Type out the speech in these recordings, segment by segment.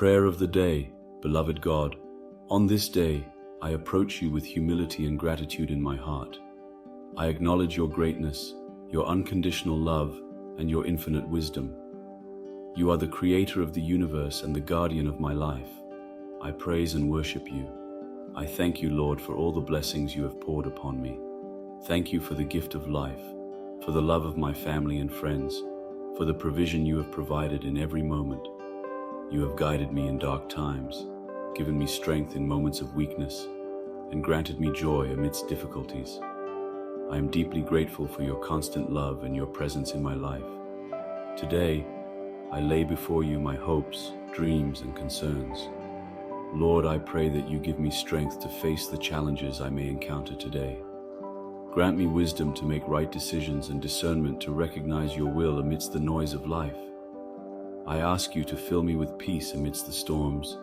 Prayer of the day. Beloved God, on this day, I approach you with humility and gratitude in my heart. I acknowledge your greatness, your unconditional love, and your infinite wisdom. You are the creator of the universe and the guardian of my life. I praise and worship you. I thank you, Lord, for all the blessings you have poured upon me. Thank you for the gift of life, for the love of my family and friends, for the provision you have provided in every moment. You have guided me in dark times, given me strength in moments of weakness, and granted me joy amidst difficulties. I am deeply grateful for your constant love and your presence in my life. Today, I lay before you my hopes, dreams, and concerns. Lord, I pray that you give me strength to face the challenges I may encounter today. Grant me wisdom to make right decisions and discernment to recognize your will amidst the noise of life. I ask you to fill me with peace amidst the storms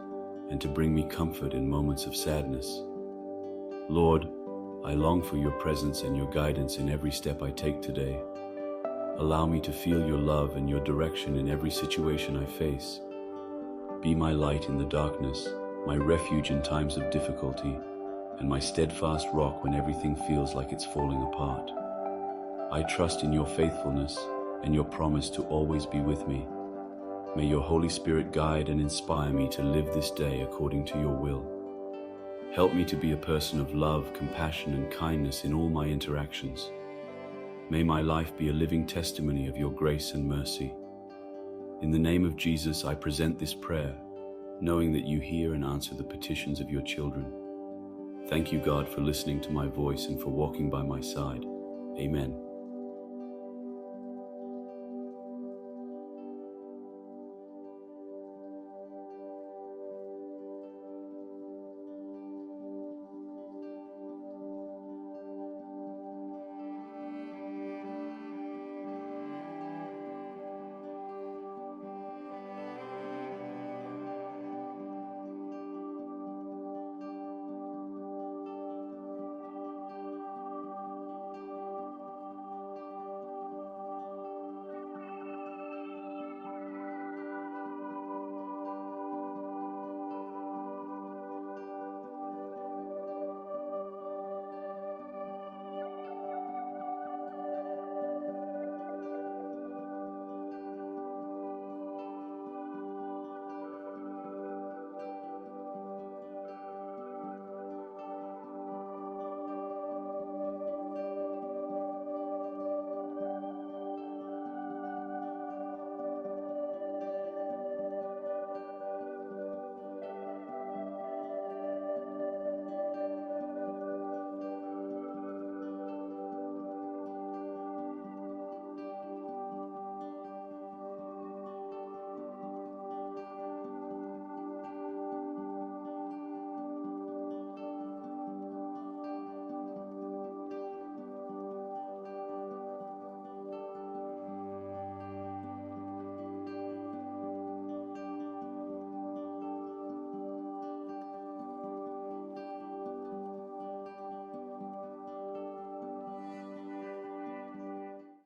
and to bring me comfort in moments of sadness. Lord, I long for your presence and your guidance in every step I take today. Allow me to feel your love and your direction in every situation I face. Be my light in the darkness, my refuge in times of difficulty, and my steadfast rock when everything feels like it's falling apart. I trust in your faithfulness and your promise to always be with me. May your Holy Spirit guide and inspire me to live this day according to your will. Help me to be a person of love, compassion, and kindness in all my interactions. May my life be a living testimony of your grace and mercy. In the name of Jesus, I present this prayer, knowing that you hear and answer the petitions of your children. Thank you, God, for listening to my voice and for walking by my side. Amen.